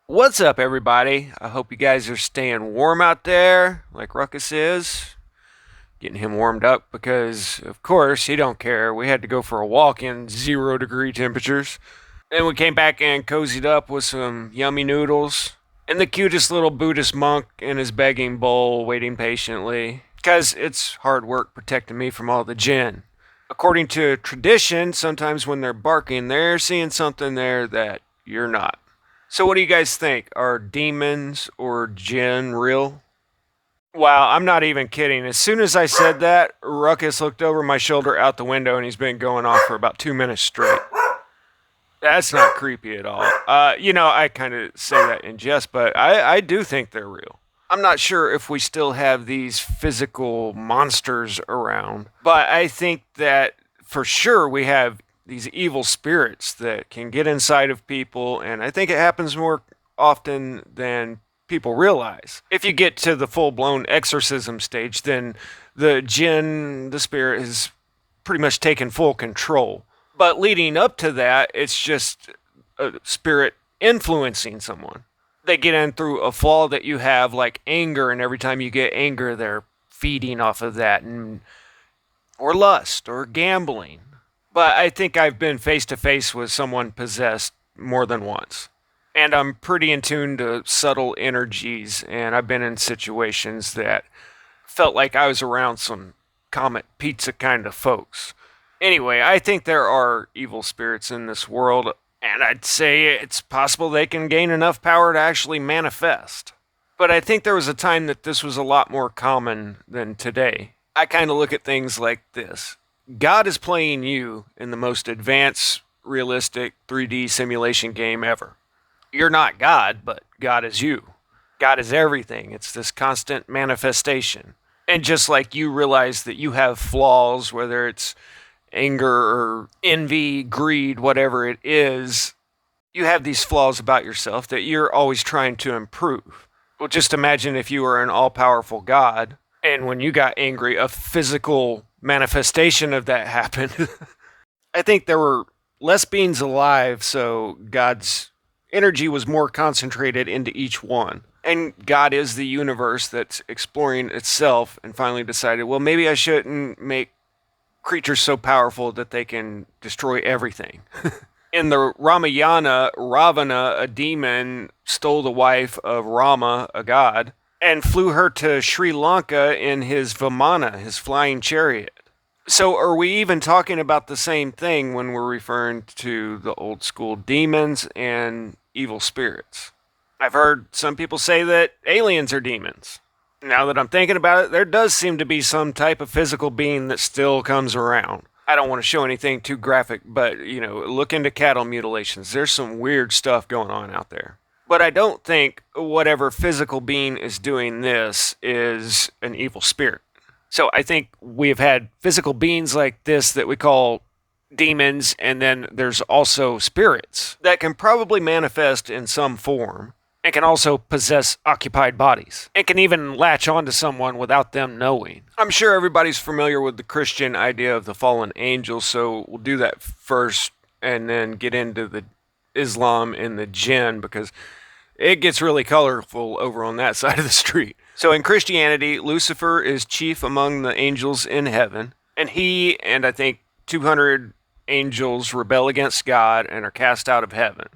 What's up, everybody? I hope you guys are staying warm out there, like Ruckus is. Getting him warmed up because, of course, he don't care. We had to go for a walk in 0 degree temperatures. Then we came back and cozied up with some yummy noodles and the cutest little Buddhist monk in his begging bowl waiting patiently. Because it's hard work protecting me from all the Djinn. According to tradition, sometimes when they're barking, they're seeing something there that you're not. So, what do you guys think? Are demons or Jinn real? Wow, I'm not even kidding. As soon as I said that, Ruckus looked over my shoulder out the window and he's been going off for about 2 minutes straight. That's not creepy at all. I kind of say that in jest, but I do think they're real. I'm not sure if we still have these physical monsters around, but I think that for sure we have these evil spirits that can get inside of people, and I think it happens more often than people realize. If you get to the full blown exorcism stage, then the Jinn, the spirit, has pretty much taken full control. But leading up to that, it's just a spirit influencing someone. They get in through a flaw that you have, like anger, and every time you get anger, they're feeding off of that, and or lust, or gambling. But I think I've been face to face with someone possessed more than once. And I'm pretty in tune to subtle energies, and I've been in situations that felt like I was around some Comet Pizza kind of folks. Anyway, I think there are evil spirits in this world, and I'd say it's possible they can gain enough power to actually manifest. But I think there was a time that this was a lot more common than today. I kind of look at things like this: God is playing you in the most advanced, realistic 3D simulation game ever. You're not God, but God is you. God is everything. It's this constant manifestation. And just like you realize that you have flaws, whether it's anger or envy, greed, whatever it is, you have these flaws about yourself that you're always trying to improve. Well, just imagine if you were an all powerful God, and when you got angry, a physical manifestation of that happened. I think there were less beings alive, so God's energy was more concentrated into each one. And God is the universe that's exploring itself and finally decided, well, maybe I shouldn't make creatures so powerful that they can destroy everything. In the Ramayana, Ravana, a demon, stole the wife of Rama, a god, and flew her to Sri Lanka in his Vimana, his flying chariot. So, are we even talking about the same thing when we're referring to the old school demons and evil spirits? I've heard some people say that aliens are demons. Now that I'm thinking about it, there does seem to be some type of physical being that still comes around. I don't want to show anything too graphic, but, look into cattle mutilations. There's some weird stuff going on out there. But I don't think whatever physical being is doing this is an evil spirit. So I think we've had physical beings like this that we call demons, and then there's also spirits that can probably manifest in some form and can also possess occupied bodies and can even latch onto someone without them knowing. I'm sure everybody's familiar with the Christian idea of the fallen angels, so we'll do that first and then get into the Islam and the Jinn, because it gets really colorful over on that side of the street. So in Christianity, Lucifer is chief among the angels in heaven, and he and I think 200 angels rebel against God and are cast out of heaven,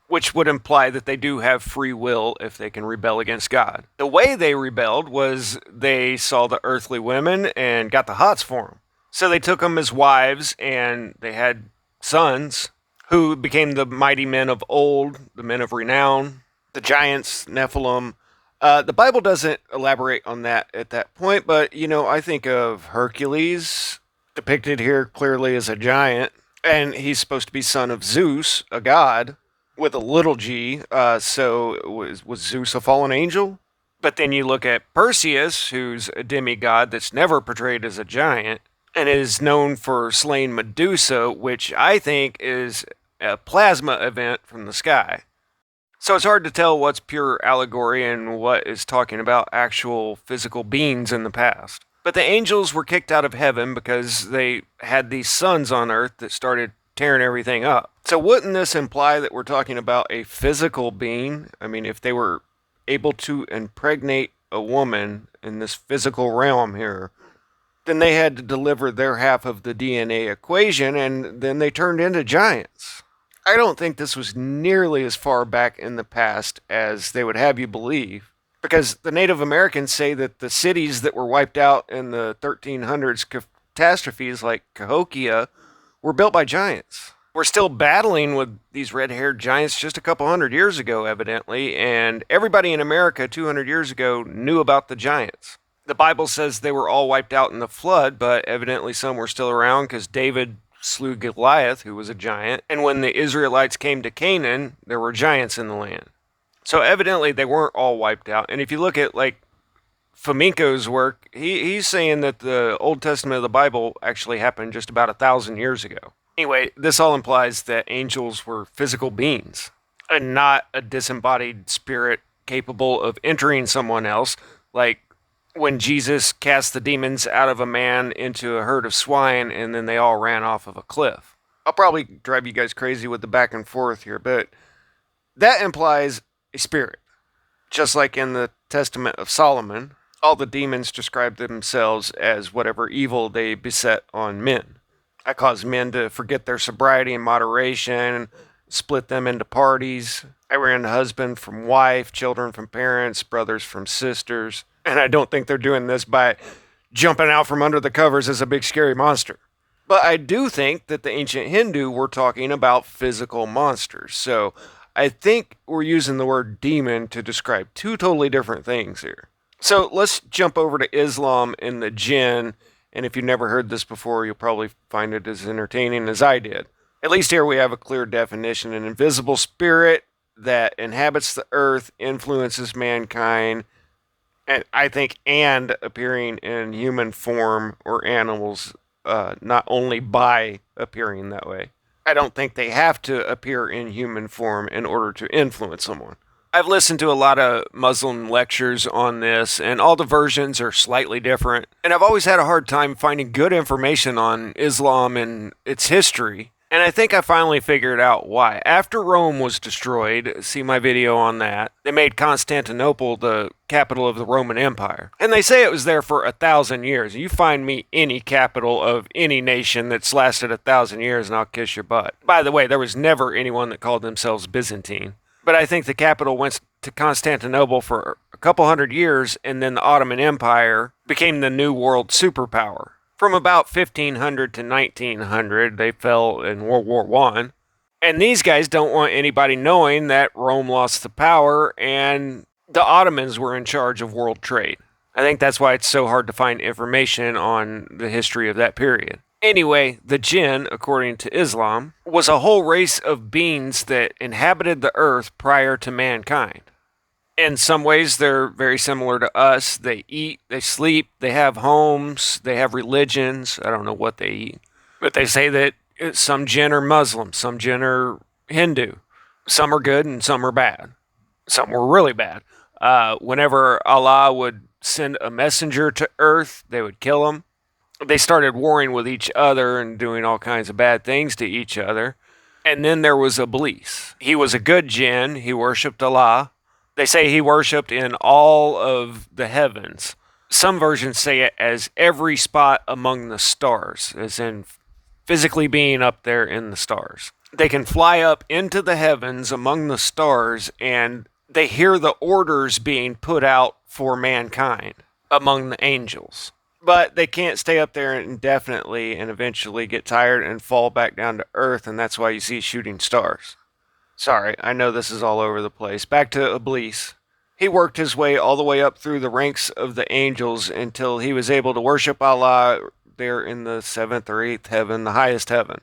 which would imply that they do have free will if they can rebel against God. The way they rebelled was they saw the earthly women and got the hots for them. So they took them as wives, and they had sons who became the mighty men of old, the men of renown, the giants, Nephilim. The Bible doesn't elaborate on that at that point, but, I think of Hercules, depicted here clearly as a giant, and he's supposed to be son of Zeus, a god, with a little g, so was Zeus a fallen angel? But then you look at Perseus, who's a demigod that's never portrayed as a giant, and is known for slaying Medusa, which I think is a plasma event from the sky. So it's hard to tell what's pure allegory and what is talking about actual physical beings in the past. But the angels were kicked out of heaven because they had these sons on earth that started tearing everything up. So wouldn't this imply that we're talking about a physical being? I mean, if they were able to impregnate a woman in this physical realm here, then they had to deliver their half of the DNA equation, and then they turned into giants. I don't think this was nearly as far back in the past as they would have you believe, because the Native Americans say that the cities that were wiped out in the 1300s catastrophes, like Cahokia, were built by giants. We're still battling with these red-haired giants just a couple hundred years ago, evidently, and everybody in America 200 years ago knew about the giants. The Bible says they were all wiped out in the flood, but evidently some were still around because David slew Goliath, who was a giant, and when the Israelites came to Canaan, there were giants in the land. So evidently they weren't all wiped out. And if you look at like Fomenko's work, he's saying that the Old Testament of the Bible actually happened just about 1,000 years ago. Anyway, this all implies that angels were physical beings and not a disembodied spirit capable of entering someone else, like when Jesus cast the demons out of a man into a herd of swine and then they all ran off of a cliff. I'll probably drive you guys crazy with the back and forth here, but that implies a spirit. Just like in the Testament of Solomon, all the demons describe themselves as whatever evil they beset on men. I cause men to forget their sobriety and moderation, split them into parties. I ran husband from wife, children from parents, brothers from sisters. And I don't think they're doing this by jumping out from under the covers as a big scary monster. But I do think that the ancient Hindu were talking about physical monsters. So I think we're using the word demon to describe two totally different things here. So let's jump over to Islam and the Djinn. And if you've never heard this before, you'll probably find it as entertaining as I did. At least here we have a clear definition: an invisible spirit that inhabits the earth, influences mankind, and I think appearing in human form or animals, not only by appearing that way. I don't think they have to appear in human form in order to influence someone. I've listened to a lot of Muslim lectures on this, and all the versions are slightly different. And I've always had a hard time finding good information on Islam and its history. And I think I finally figured out why. After Rome was destroyed, see my video on that, they made Constantinople the capital of the Roman Empire. And they say it was there for 1,000 years. You find me any capital of any nation that's lasted 1,000 years and I'll kiss your butt. By the way, there was never anyone that called themselves Byzantine. But I think the capital went to Constantinople for a couple hundred years, and then the Ottoman Empire became the new world superpower. From about 1500 to 1900, they fell in World War I. And these guys don't want anybody knowing that Rome lost the power and the Ottomans were in charge of world trade. I think that's why it's so hard to find information on the history of that period. Anyway, the Djinn, according to Islam, was a whole race of beings that inhabited the earth prior to mankind. In some ways, they're very similar to us. They eat, they sleep, they have homes, they have religions. I don't know what they eat. But they say that some Djinn are Muslim, some Djinn are Hindu. Some are good and some are bad. Some were really bad. Whenever Allah would send a messenger to earth, they would kill him. They started warring with each other and doing all kinds of bad things to each other. And then there was Iblis. He was a good Djinn. He worshipped Allah. They say he worshipped in all of the heavens. Some versions say it as every spot among the stars, as in physically being up there in the stars. They can fly up into the heavens among the stars, and they hear the orders being put out for mankind among the angels. But they can't stay up there indefinitely and eventually get tired and fall back down to earth, and that's why you see shooting stars. Sorry, I know this is all over the place. Back to Iblis. He worked his way all the way up through the ranks of the angels until he was able to worship Allah there in the 7th or 8th heaven, the highest heaven.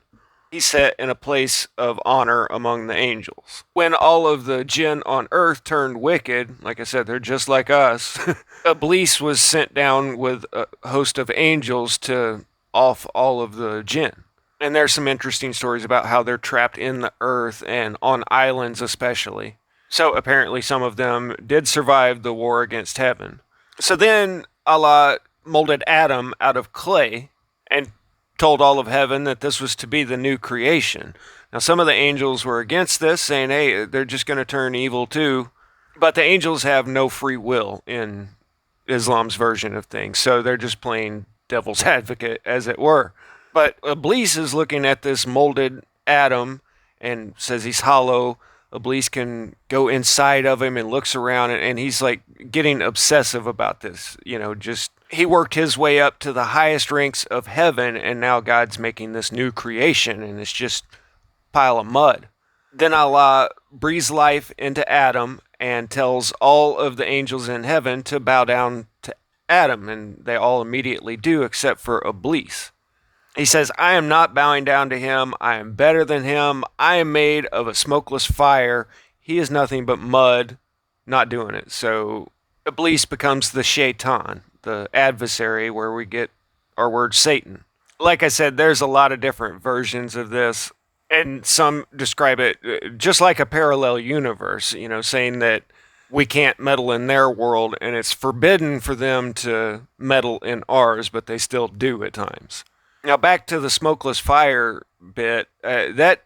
He sat in a place of honor among the angels. When all of the Djinn on earth turned wicked, like I said, they're just like us, Iblis was sent down with a host of angels to off all of the Djinn. And there's some interesting stories about how they're trapped in the earth and on islands especially. So apparently some of them did survive the war against heaven. So then Allah molded Adam out of clay and told all of heaven that this was to be the new creation. Now, some of the angels were against this, saying, hey, they're just going to turn evil too. But the angels have no free will in Islam's version of things, so they're just playing devil's advocate, as it were. But Iblis is looking at this molded Adam and says he's hollow. Iblis can go inside of him and looks around, and he's like getting obsessive about this. Just he worked his way up to the highest ranks of heaven, and now God's making this new creation, and it's just a pile of mud. Then Allah breathes life into Adam and tells all of the angels in heaven to bow down to Adam, and they all immediately do except for Iblis. He says, I am not bowing down to him. I am better than him. I am made of a smokeless fire. He is nothing but mud. Not doing it. So Iblis becomes the shaitan, the adversary, where we get our word Satan. Like I said, there's a lot of different versions of this, and some describe it just like a parallel universe, saying that we can't meddle in their world, and it's forbidden for them to meddle in ours, but they still do at times. Now, back to the smokeless fire bit, that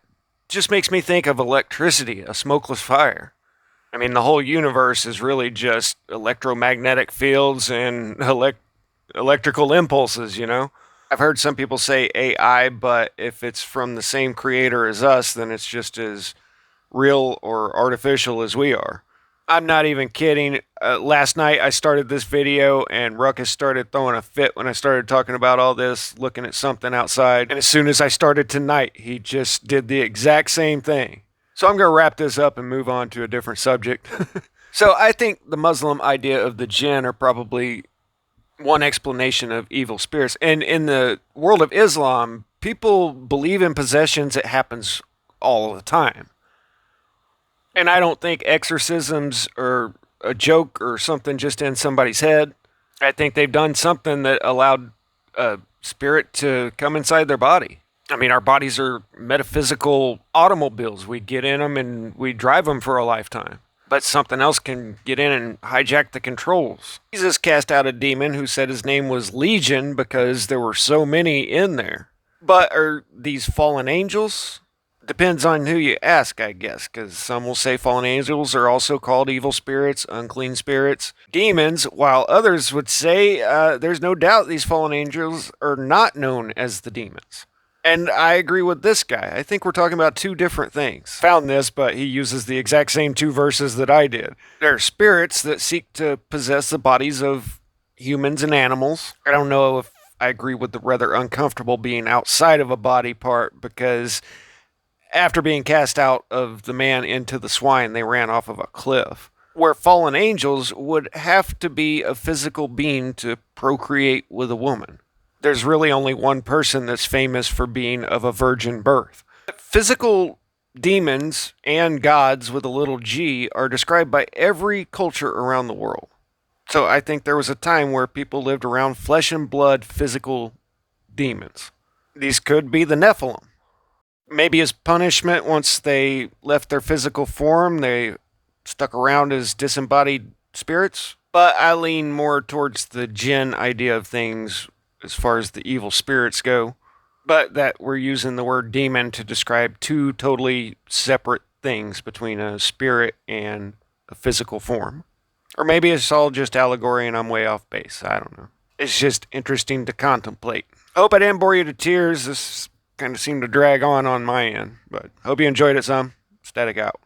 just makes me think of electricity, a smokeless fire. I mean, the whole universe is really just electromagnetic fields and electrical impulses, I've heard some people say AI, but if it's from the same creator as us, then it's just as real or artificial as we are. I'm not even kidding. Last night I started this video and Ruckus started throwing a fit when I started talking about all this, looking at something outside. And as soon as I started tonight, he just did the exact same thing. So I'm going to wrap this up and move on to a different subject. So I think the Muslim idea of the Djinn are probably one explanation of evil spirits. And in the world of Islam, people believe in possessions. It happens all the time. And I don't think exorcisms are a joke or something just in somebody's head. I think they've done something that allowed a spirit to come inside their body. I mean, our bodies are metaphysical automobiles. We get in them and we drive them for a lifetime. But something else can get in and hijack the controls. Jesus cast out a demon who said his name was Legion because there were so many in there. But are these fallen angels? Depends on who you ask, I guess, because some will say fallen angels are also called evil spirits, unclean spirits, demons, while others would say there's no doubt these fallen angels are not known as the demons. And I agree with this guy. I think we're talking about two different things. Found this, but he uses the exact same two verses that I did. There are spirits that seek to possess the bodies of humans and animals. I don't know if I agree with the rather uncomfortable being outside of a body part, because after being cast out of the man into the swine, they ran off of a cliff. Where fallen angels would have to be a physical being to procreate with a woman. There's really only one person that's famous for being of a virgin birth. Physical demons and gods with a little g are described by every culture around the world. So I think there was a time where people lived around flesh and blood physical demons. These could be the Nephilim. Maybe as punishment, once they left their physical form, they stuck around as disembodied spirits. But I lean more towards the Djinn idea of things as far as the evil spirits go. But that we're using the word demon to describe two totally separate things between a spirit and a physical form. Or maybe it's all just allegory and I'm way off base. I don't know. It's just interesting to contemplate. Hope I didn't bore you to tears. This kind of seemed to drag on my end, but hope you enjoyed it some. Static out.